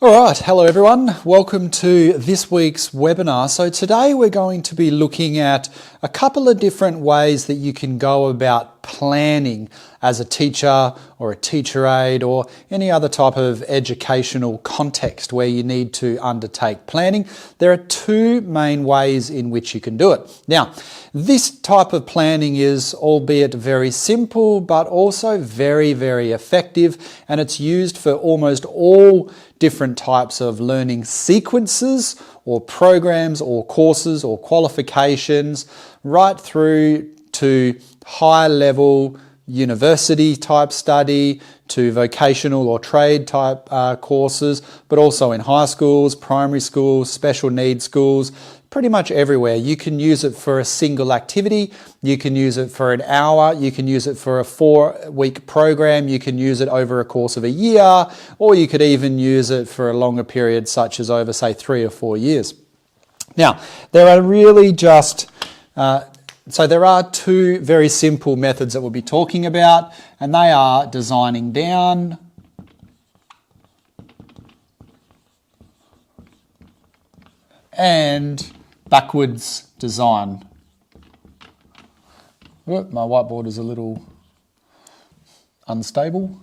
All right, hello everyone. Welcome to this week's webinar. So today we're going to be looking at a couple of different ways that you can go about planning as a teacher or a teacher aide or any other type of educational context where you need to undertake planning. There are two main ways in which you can do it. Now, this type of planning is albeit very simple, but also very, very effective, and it's used for almost all different types of learning sequences or programs or courses or qualifications, right through to high level university type study, to vocational or trade type courses, but also in high schools, primary schools, special needs schools, pretty much everywhere. You can use it for a single activity, you can use it for an hour, you can use it for a 4-week program, you can use it over a course of a year, or you could even use it for a longer period such as over, say, 3 or 4 years. Now, there are really just so there are two very simple methods that we'll be talking about, and they are designing down and backwards design. Oh, my whiteboard is a little unstable.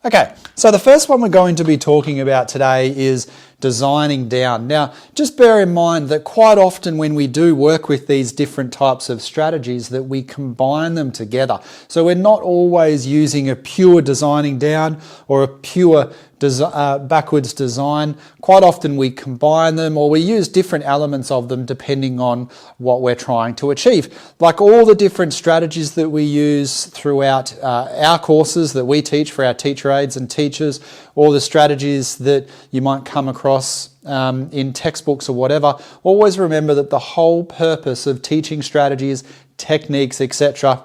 Okay, so the first one we're going to be talking about today is designing down. Now, just bear in mind that quite often when we do work with these different types of strategies that we combine them together. So we're not always using a pure designing down or a pure backwards design. Quite often we combine them or we use different elements of them depending on what we're trying to achieve. Like all the different strategies that we use throughout our courses that we teach for our teacher aides and teachers, all the strategies that you might come across in textbooks or whatever, always remember that the whole purpose of teaching strategies, techniques, etc.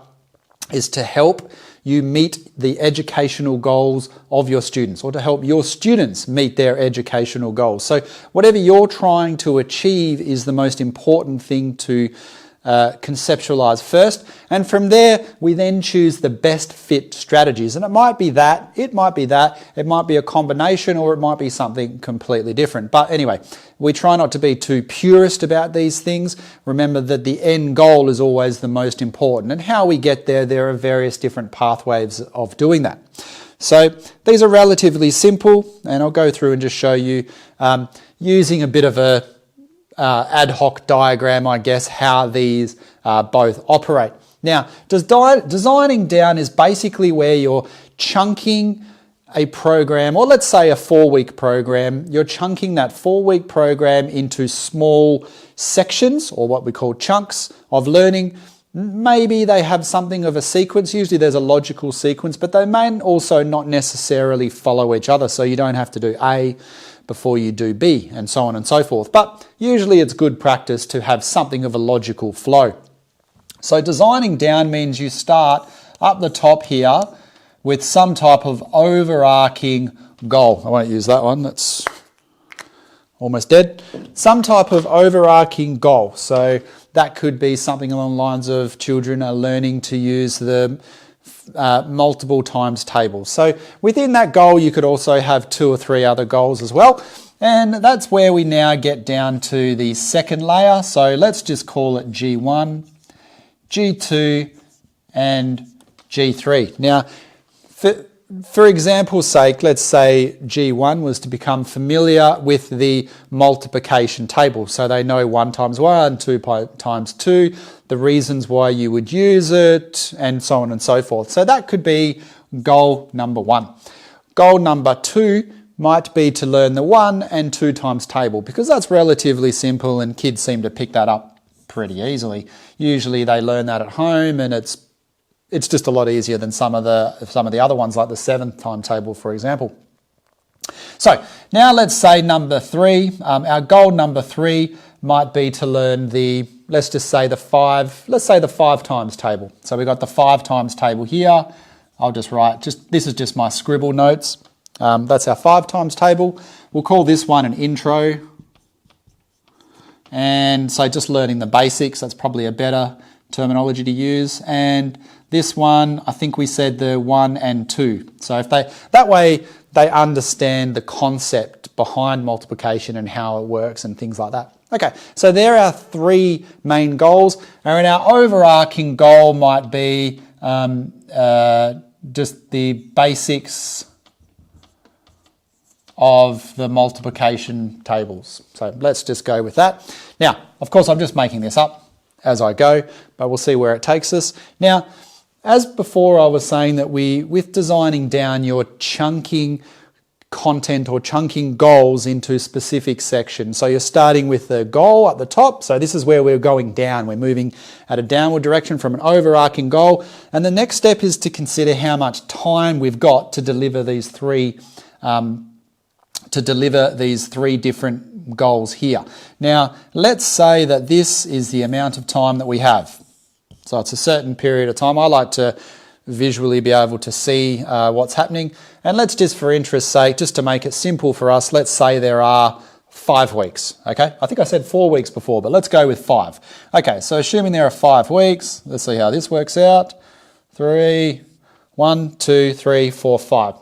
is to help you meet the educational goals of your students, or to help your students meet their educational goals. So whatever you're trying to achieve is the most important thing to conceptualize first, and from there we then choose the best fit strategies. And it might be that, it might be a combination, or it might be something completely different. But anyway, we try not to be too purist about these things. Remember that the end goal is always the most important, and how we get there are various different pathways of doing that. So these are relatively simple, and I'll go through and just show you using a bit of a ad hoc diagram, I guess, how these both operate. Now, designing down is basically where you're chunking a program, or let's say a 4-week program. You're chunking that 4-week program into small sections, or what we call chunks of learning. Maybe they have something of a sequence. Usually there's a logical sequence, but they may also not necessarily follow each other. So you don't have to do A before you do B, and so on and so forth. But usually it's good practice to have something of a logical flow. So designing down means you start up the top here with some type of overarching goal. I won't use that one, that's almost dead. Some type of overarching goal. So that could be something along the lines of children are learning to use the multiple times table. So within that goal you could also have 2 or 3 other goals as well, and that's where we now get down to the second layer. So let's just call it G1, G2 and G3. Now for example's sake, let's say G1 was to become familiar with the multiplication table. So they know 1 times 1, 2 times 2, the reasons why you would use it, and so on and so forth. So that could be goal number 1. Goal number 2 might be to learn the 1 and 2 times table, because that's relatively simple and kids seem to pick that up pretty easily. Usually they learn that at home, and it's just a lot easier than some of the other ones, like the 7th timetable, for example. So now let's say number 3, our goal number 3 might be to learn the, let's say the 5 times table. So we've got the 5 times table here. I'll just write, this is just my scribble notes. That's our 5 times table. We'll call this one an intro. And so just learning the basics, that's probably a better terminology to use. And this one, I think we said the 1 and 2. So if that way they understand the concept behind multiplication and how it works and things like that. Okay, so there are 3 main goals, and our overarching goal might be just the basics of the multiplication tables. So let's just go with that. Now, of course, I'm just making this up as I go, but we'll see where it takes us. Now, as before, I was saying that with designing down, you're chunking content or chunking goals into specific sections. So you're starting with the goal at the top. So this is where we're going down. We're moving at a downward direction from an overarching goal. And the next step is to consider how much time we've got to deliver these three different goals here. Now, let's say that this is the amount of time that we have. So it's a certain period of time. I like to visually be able to see what's happening. And let's just, for interest's sake, just to make it simple for us, let's say there are 5 weeks, okay? I think I said 4 weeks before, but let's go with 5. Okay, so assuming there are 5 weeks, let's see how this works out. 1, 2, 3, 4, 5.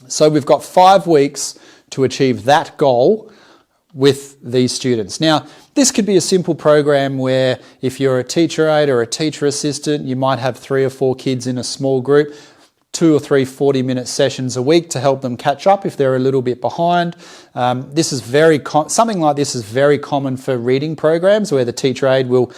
So we've got 5 weeks to achieve that goal with these students. Now, this could be a simple program where if you're a teacher aide or a teacher assistant, you might have 3 or 4 kids in a small group, 2 or 3 40-minute sessions a week to help them catch up if they're a little bit behind. This is something like this is very common for reading programs where the teacher aide will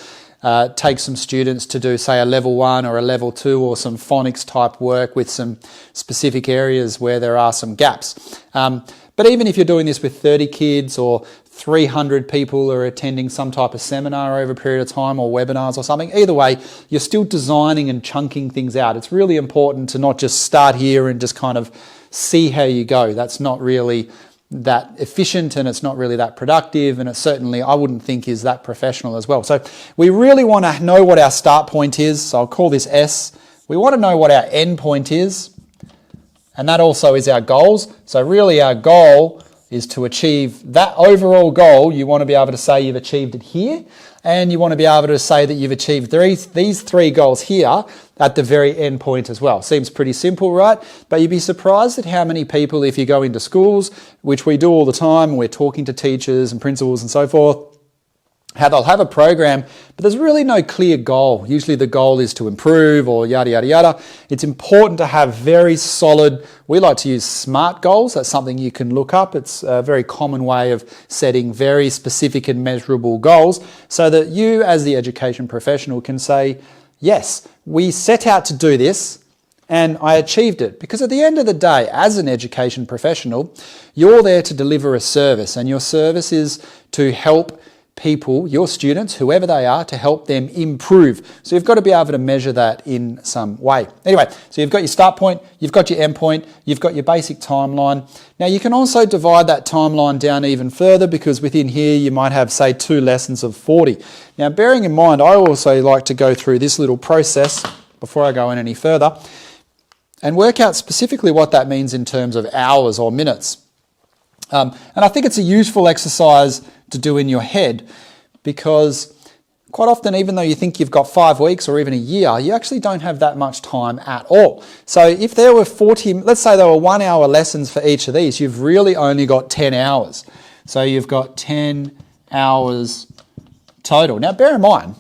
take some students to do, say, a level 1 or a level 2 or some phonics type work with some specific areas where there are some gaps. But even if you're doing this with 30 kids or 300 people are attending some type of seminar over a period of time or webinars or something, either way, you're still designing and chunking things out. It's really important to not just start here and just kind of see how you go. That's not really that efficient and it's not really that productive, and it certainly, I wouldn't think, is that professional as well. So we really want to know what our start point is. So I'll call this S. We want to know what our end point is, and that also is our goals. So really our goal is to achieve that overall goal. You want to be able to say you've achieved it here, and you want to be able to say that you've achieved these 3 goals here at the very end point as well. Seems pretty simple, right? But you'd be surprised at how many people, if you go into schools, which we do all the time, we're talking to teachers and principals and so forth, how they'll have a program, but there's really no clear goal. Usually the goal is to improve or yada, yada, yada. It's important to have very solid, we like to use SMART goals. That's something you can look up. It's a very common way of setting very specific and measurable goals so that you as the education professional can say, yes, we set out to do this and I achieved it. Because at the end of the day, as an education professional, you're there to deliver a service, and your service is to help people, your students, whoever they are, to help them improve. So you've got to be able to measure that in some way. Anyway, so you've got your start point, you've got your end point, you've got your basic timeline. Now you can also divide that timeline down even further, because within here you might have, say, 2 lessons of 40. Now bearing in mind, I also like to go through this little process before I go in any further and work out specifically what that means in terms of hours or minutes. And I think it's a useful exercise to do in your head, because quite often, even though you think you've got 5 weeks or even a year, you actually don't have that much time at all. So if there were 40, let's say there were 1 hour lessons for each of these, you've really only got 10 hours. So you've got 10 hours total. Now bear in mind,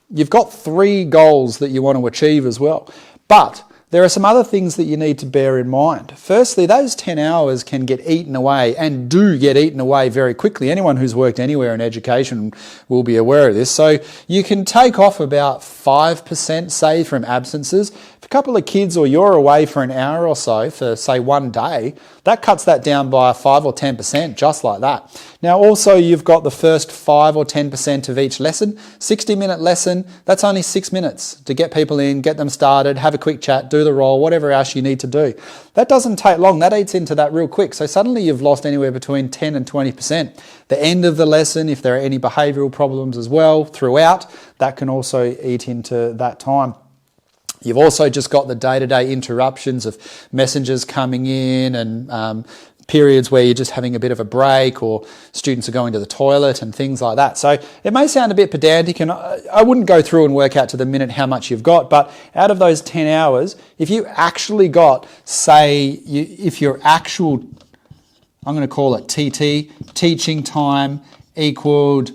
you've got 3 goals that you want to achieve as well. But there are some other things that you need to bear in mind. Firstly, those 10 hours can get eaten away, and do get eaten away very quickly. Anyone who's worked anywhere in education will be aware of this. So you can take off about 5%, say, from absences. If a couple of kids or you're away for an hour or so for, say, 1 day, that cuts that down by 5 or 10%, just like that. Now also you've got the first 5 or 10% of each lesson. 60-minute lesson, that's only 6 minutes to get people in, get them started, have a quick chat, do the role, whatever else you need to do. That doesn't take long, that eats into that real quick. So suddenly you've lost anywhere between 10 and 20%. The end of the lesson, if there are any behavioural problems as well throughout, that can also eat into that time. You've also just got the day-to-day interruptions of messengers coming in and periods where you're just having a bit of a break or students are going to the toilet and things like that. So it may sound a bit pedantic, and I wouldn't go through and work out to the minute how much you've got, but out of those 10 hours, if you actually got, say, if your actual, I'm going to call it TT, teaching time equaled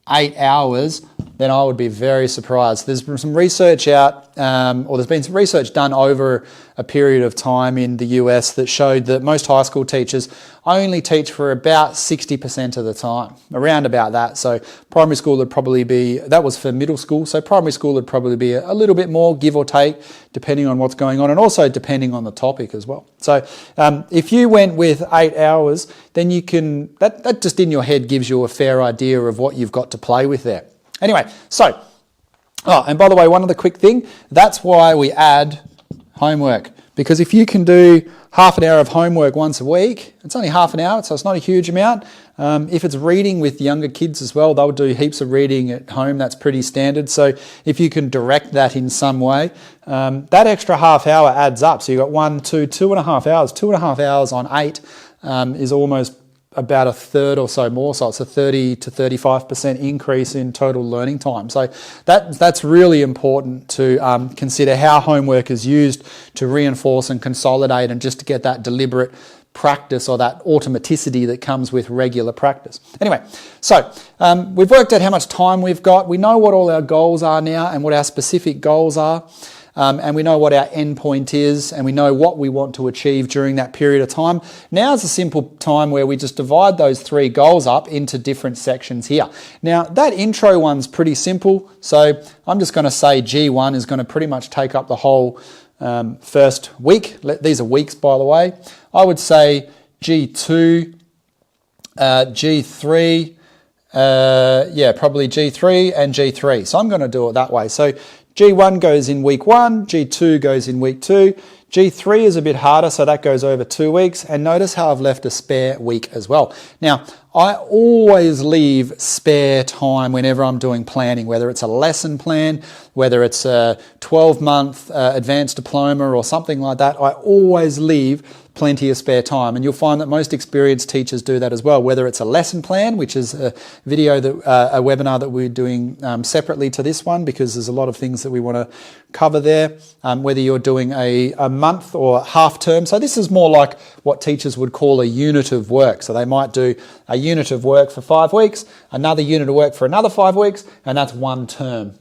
8 hours, then I would be very surprised. There's been some research out, or there's been some research done over a period of time in the US that showed that most high school teachers only teach for about 60% of the time, around about that. So primary school would probably be, that was for middle school, so primary school would probably be a little bit more, give or take, depending on what's going on, and also depending on the topic as well. So if you went with 8 hours, then you can, that just in your head gives you a fair idea of what you've got to play with there. Anyway, so, oh, and by the way, one other quick thing, that's why we add homework. Because if you can do half an hour of homework once a week, it's only half an hour, so it's not a huge amount. If it's reading with younger kids as well, they'll do heaps of reading at home, that's pretty standard. So if you can direct that in some way, that extra half hour adds up. So you've got 2.5 hours. 2.5 hours on 8 is almost about a third or so more, so it's a 30 to 35% increase in total learning time. So that's really important to consider how homework is used to reinforce and consolidate and just to get that deliberate practice or that automaticity that comes with regular practice. Anyway, so we've worked out how much time we've got. We know what all our goals are now and what our specific goals are. And we know what our end point is, and we know what we want to achieve during that period of time. Now is a simple time where we just divide those 3 goals up into different sections here. Now, that intro one's pretty simple, so I'm just going to say G1 is going to pretty much take up the whole first week. These are weeks, by the way. I would say G2, G3, probably G3 and G3. So I'm going to do it that way. So G1 goes in week 1, G2 goes in week 2, G3 is a bit harder, so that goes over 2 weeks, and notice how I've left a spare week as well. Now, I always leave spare time whenever I'm doing planning, whether it's a lesson plan, whether it's a 12-month advanced diploma or something like that, I always leave plenty of spare time, and you'll find that most experienced teachers do that as well, whether it's a lesson plan, which is a video, a webinar that we're doing separately to this one because there's a lot of things that we want to cover there, whether you're doing a month or half term. So this is more like what teachers would call a unit of work. So they might do a unit of work for 5 weeks, another unit of work for another 5 weeks, and that's one term.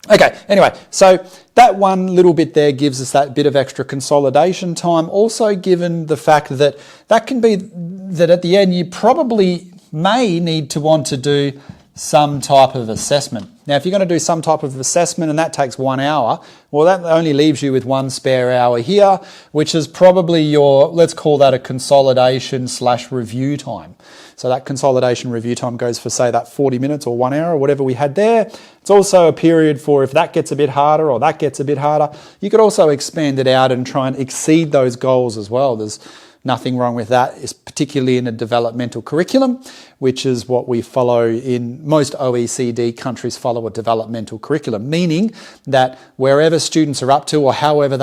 Okay, anyway, so that one little bit there gives us that bit of extra consolidation time. Also given the fact that that can be that at the end you probably may need to want to do some type of assessment. Now, if you're going to do some type of assessment and that takes 1 hour, well, that only leaves you with 1 spare hour here, which is probably your, let's call that a consolidation/review time. So that consolidation review time goes for, say, that 40 minutes or 1 hour or whatever we had there. It's also a period for if that gets a bit harder or that gets a bit harder, you could also expand it out and try and exceed those goals as well. There's nothing wrong with that, is particularly in a developmental curriculum, which is what we follow in most OECD countries follow a developmental curriculum, meaning that wherever students are up to or however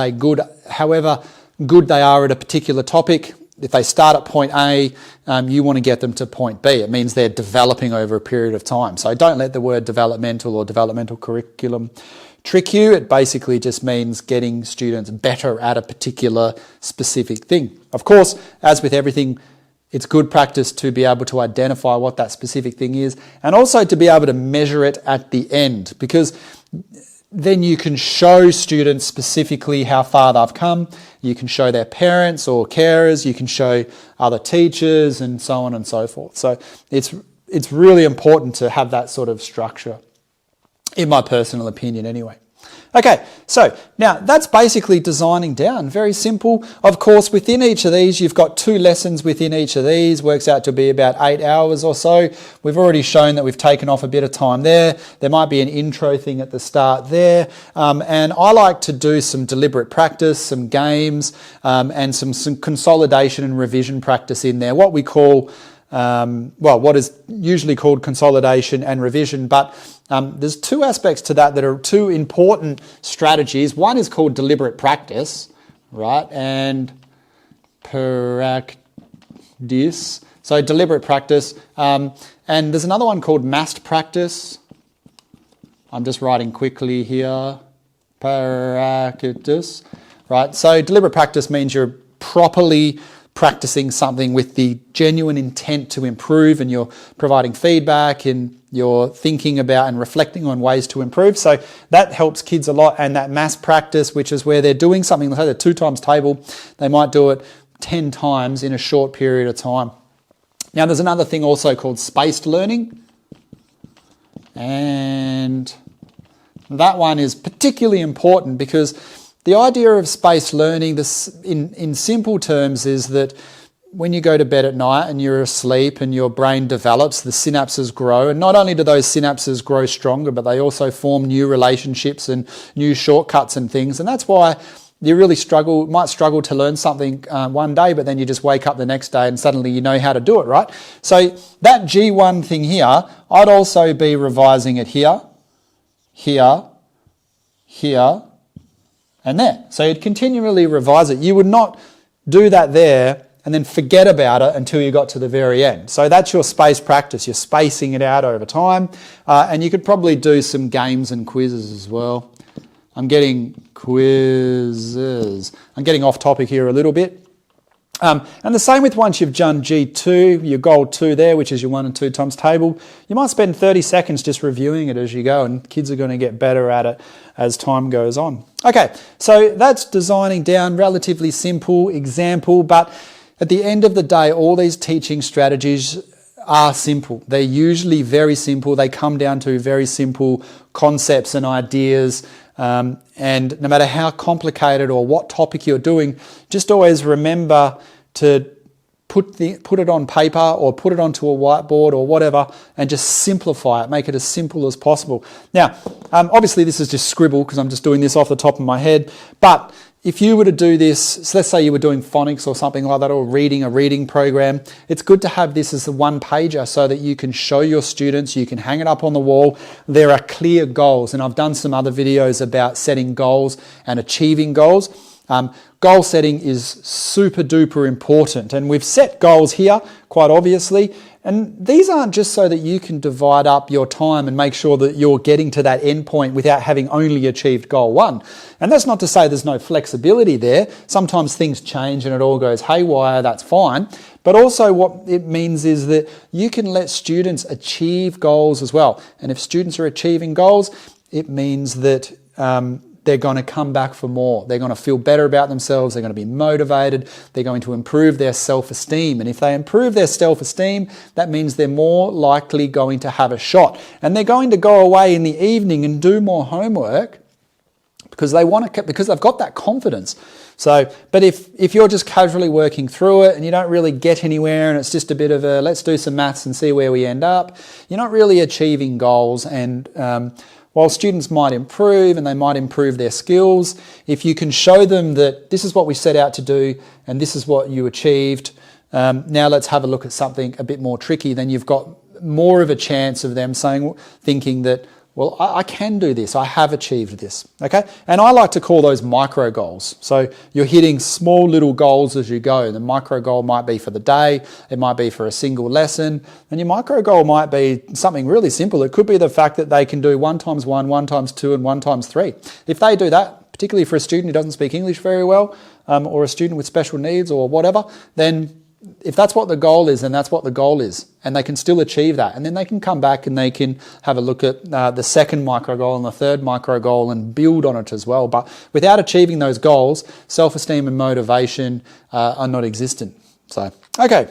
good they are at a particular topic, if they start at point A, you want to get them to point B. It means they're developing over a period of time. So don't let the word developmental or developmental curriculum trick you. It basically just means getting students better at a particular specific thing. Of course, as with everything, it's good practice to be able to identify what that specific thing is and also to be able to measure it at the end, because then you can show students specifically how far they've come. You can show their parents or carers, you can show other teachers and so on and so forth. So it's really important to have that sort of structure, in my personal opinion anyway. Okay, so now that's basically designing down. Very simple. Of course, within each of these, you've got 2 lessons within each of these. Works out to be about 8 hours or so. We've already shown that we've taken off a bit of time there. There might be an intro thing at the start there. And I like to do some deliberate practice, some games, and some consolidation and revision practice in there. What we call what is usually called consolidation and revision, but there's 2 aspects to that are 2 important strategies. One is called deliberate practice, right? And this. So deliberate practice. And there's another one called massed practice. I'm just writing quickly here. Practice. Right, so deliberate practice means you're properly practicing something with the genuine intent to improve, and you're providing feedback and you're thinking about and reflecting on ways to improve. So that helps kids a lot. And that mass practice, which is where they're doing something, let's say they're 2 times table, they might do it 10 times in a short period of time. Now there's another thing also called spaced learning, and that one is particularly important because the idea of spaced learning, this in simple terms, is that when you go to bed at night and you're asleep and your brain develops, the synapses grow. And not only do those synapses grow stronger, but they also form new relationships and new shortcuts and things. And that's why you really might struggle to learn something one day, but then you just wake up the next day and suddenly you know how to do it, right? So that G1 thing here, I'd also be revising it here, here, here, and there. So you'd continually revise it. You would not do that there and then forget about it until you got to the very end. So that's your spaced practice. You're spacing it out over time. And you could probably do some games and quizzes as well. I'm getting quizzes. I'm getting off topic here a little bit. And the same with once you've done G2, your goal 2 there, which is your 1 and 2 times table, you might spend 30 seconds just reviewing it as you go, and kids are going to get better at it as time goes on. Okay, so that's designing down, relatively simple example, but at the end of the day, all these teaching strategies are simple. They're usually very simple. They come down to very simple concepts and ideas. And no matter how complicated or what topic you're doing, just always remember to put it on paper or put it onto a whiteboard or whatever, and just simplify it. Make it as simple as possible. Now, obviously this is just scribble because I'm just doing this off the top of my head, but if you were to do this, so let's say you were doing phonics or something like that, or reading a reading program, it's good to have this as a one-pager so that you can show your students, you can hang it up on the wall. There are clear goals, and I've done some other videos about setting goals and achieving goals. Goal setting is super duper important, and we've set goals here quite obviously, and these aren't just so that you can divide up your time and make sure that you're getting to that end point without having only achieved goal 1. And that's not to say there's no flexibility there. Sometimes things change and it all goes haywire, that's fine. But also what it means is that you can let students achieve goals as well. And if students are achieving goals, it means that they're going to come back for more. They're going to feel better about themselves. They're going to be motivated. They're going to improve their self-esteem. And if they improve their self-esteem, that means they're more likely going to have a shot. And they're going to go away in the evening and do more homework because because they've got that confidence. So, but if you're just casually working through it and you don't really get anywhere and it's just a bit of a let's do some maths and see where we end up, you're not really achieving goals. And while students might improve and they might improve their skills, if you can show them that this is what we set out to do and this is what you achieved, now let's have a look at something a bit more tricky, then you've got more of a chance of them thinking that, well, I can do this, I have achieved this, okay? And I like to call those micro goals. So you're hitting small little goals as you go. The micro goal might be for the day, it might be for a single lesson, and your micro goal might be something really simple. It could be the fact that they can do 1 times 1, 1 times 2, and 1 times 3. If they do that, particularly for a student who doesn't speak English very well, or a student with special needs or whatever, then if that's what the goal is, then that's what the goal is, and they can still achieve that. And then they can come back and they can have a look at the second micro goal and the third micro goal and build on it as well. But without achieving those goals, self-esteem and motivation are not existent. So, okay.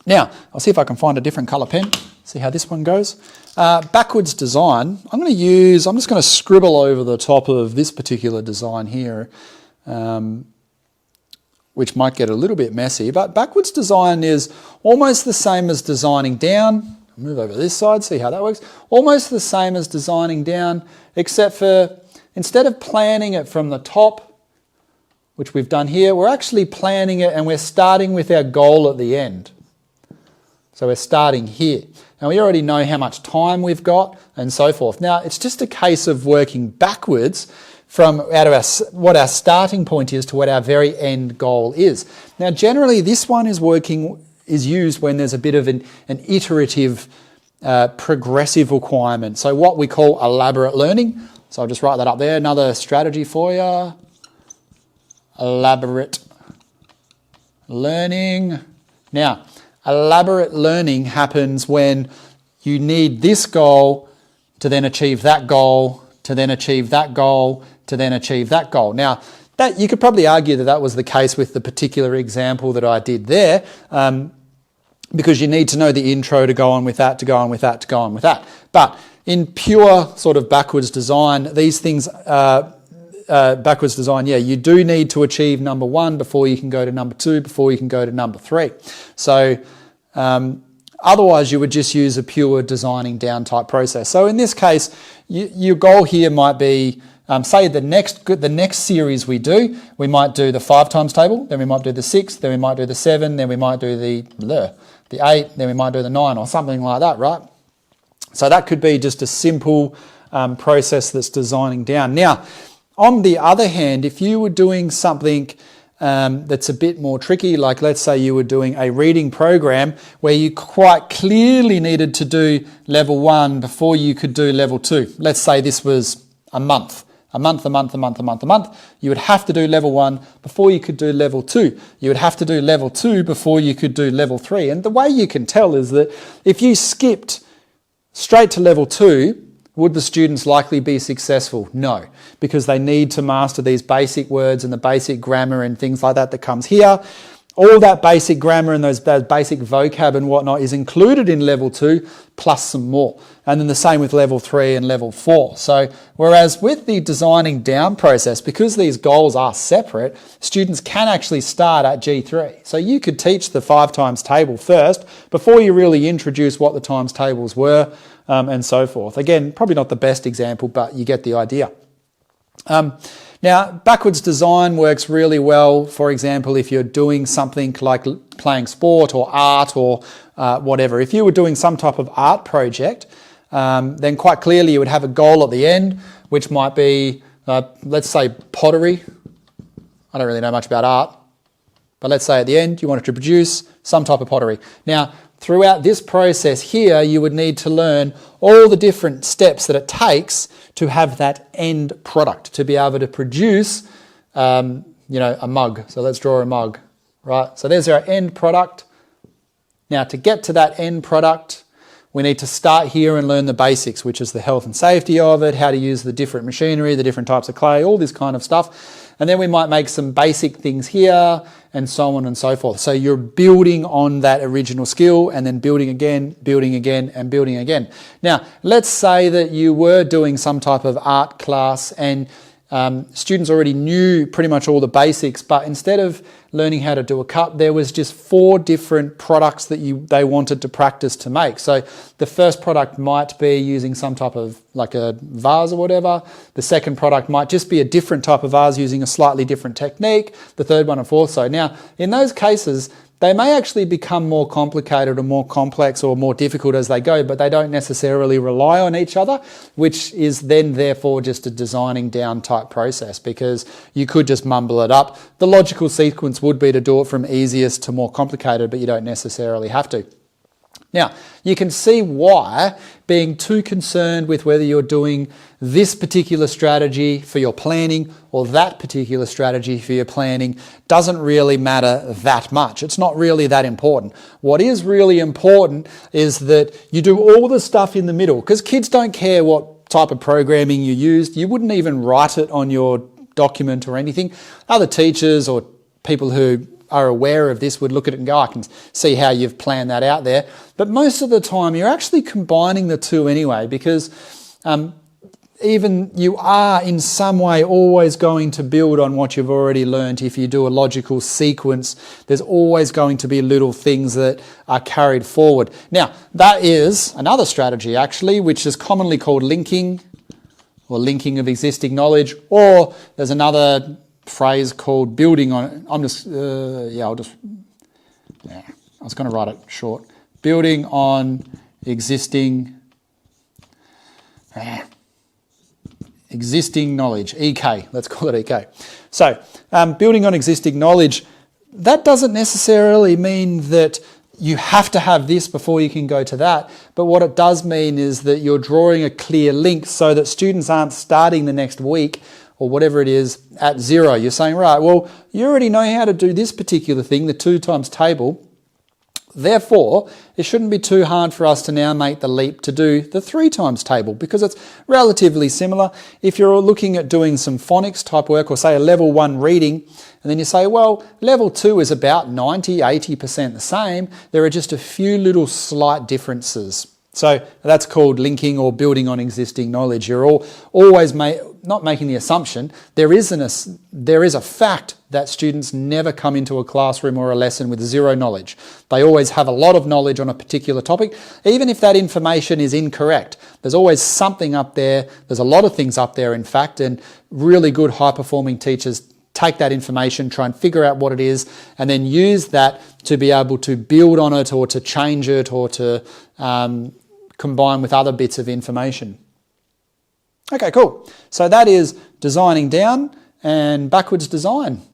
Now, I'll see if I can find a different colour pen, see how this one goes. Backwards design, I'm just going to scribble over the top of this particular design here. Which might get a little bit messy, but backwards design is almost the same as designing down. I'll move over this side, see how that works. Almost the same as designing down, except for instead of planning it from the top, which we've done here, we're actually planning it and we're starting with our goal at the end. So we're starting here. Now we already know how much time we've got and so forth. Now it's just a case of working backwards from what our starting point is to what our very end goal is. Now generally this one is working is used when there's a bit of an iterative, progressive requirement. So what we call elaborate learning. So I'll just write that up there. Another strategy for you. Elaborate learning. Now, elaborate learning happens when you need this goal to then achieve that goal, to then achieve that goal, to then achieve that goal. Now, that you could probably argue that that was the case with the particular example that I did there, because you need to know the intro to go on with that, to go on with that, to go on with that. But in pure sort of backwards design, these things, backwards design, yeah, you do need to achieve number 1 before you can go to number 2, before you can go to number 3. So otherwise you would just use a pure designing down type process. So in this case, your goal here might be, say the next series we might do the 5 times table, then we might do the 6, then we might do the 7, then we might do the 8, then we might do the 9 or something like that, right? So that could be just a simple process that's designing down. Now, on the other hand, if you were doing something that's a bit more tricky, like let's say you were doing a reading program where you quite clearly needed to do level 1 before you could do level 2. Let's say this was a month. You would have to do level 1 before you could do level 2. You would have to do level 2 before you could do level 3. And the way you can tell is that if you skipped straight to level 2, would the students likely be successful? No, because they need to master these basic words and the basic grammar and things like that comes here. All that basic grammar and those basic vocab and whatnot is included in level 2 plus some more. And then the same with level 3 and level 4. So whereas with the designing down process, because these goals are separate, students can actually start at G3. So you could teach the 5 times table first before you really introduce what the times tables were and so forth. Again, probably not the best example, but you get the idea. Now, backwards design works really well, for example, if you're doing something like playing sport or art or whatever. If you were doing some type of art project, then quite clearly you would have a goal at the end, which might be, let's say, pottery. I don't really know much about art, but let's say at the end you wanted to produce some type of pottery. Now, throughout this process here, you would need to learn all the different steps that it takes to have that end product, to be able to produce, a mug. So let's draw a mug, right? So there's our end product. Now, to get to that end product, we need to start here and learn the basics, which is the health and safety of it, how to use the different machinery, the different types of clay, all this kind of stuff. And then we might make some basic things here and so on and so forth. So you're building on that original skill and then building again, and building again. Now, let's say that you were doing some type of art class and students already knew pretty much all the basics, but instead of learning how to do a cup, there was just 4 different products that they wanted to practice to make. So the first product might be using some type of like a vase or whatever. The second product might just be a different type of vase using a slightly different technique. The third one and fourth. So now in those cases, they may actually become more complicated or more complex or more difficult as they go, but they don't necessarily rely on each other, which is then therefore just a designing down type process, because you could just mumble it up. The logical sequence would be to do it from easiest to more complicated, but you don't necessarily have to. Now, you can see why being too concerned with whether you're doing this particular strategy for your planning or that particular strategy for your planning doesn't really matter that much. It's not really that important. What is really important is that you do all the stuff in the middle, because kids don't care what type of programming you used. You wouldn't even write it on your document or anything. Other teachers or people who are aware of this would look at it and go, I can see how you've planned that out there. But most of the time you're actually combining the two anyway, because even you are in some way always going to build on what you've already learned. If you do a logical sequence, there's always going to be little things that are carried forward. Now, that is another strategy actually, which is commonly called linking, or linking of existing knowledge, or there's another phrase called building on. I was going to write it short. Building on existing knowledge, EK, let's call it EK. So building on existing knowledge, that doesn't necessarily mean that you have to have this before you can go to that. But what it does mean is that you're drawing a clear link so that students aren't starting the next week or whatever it is at zero. You're saying, right, well, you already know how to do this particular thing, the 2 times table. Therefore, it shouldn't be too hard for us to now make the leap to do the 3 times table because it's relatively similar. If you're looking at doing some phonics type work or say a level 1 reading, and then you say, well, level 2 is about 90–80% the same, there are just a few little slight differences. So that's called linking or building on existing knowledge. You're always not making the assumption. There is a fact that students never come into a classroom or a lesson with zero knowledge. They always have a lot of knowledge on a particular topic. Even if that information is incorrect, there's always something up there. There's a lot of things up there, in fact, and really good high-performing teachers take that information, try and figure out what it is, and then use that to be able to build on it or to change it or to combine with other bits of information. Okay, cool. So that is designing down and backwards design.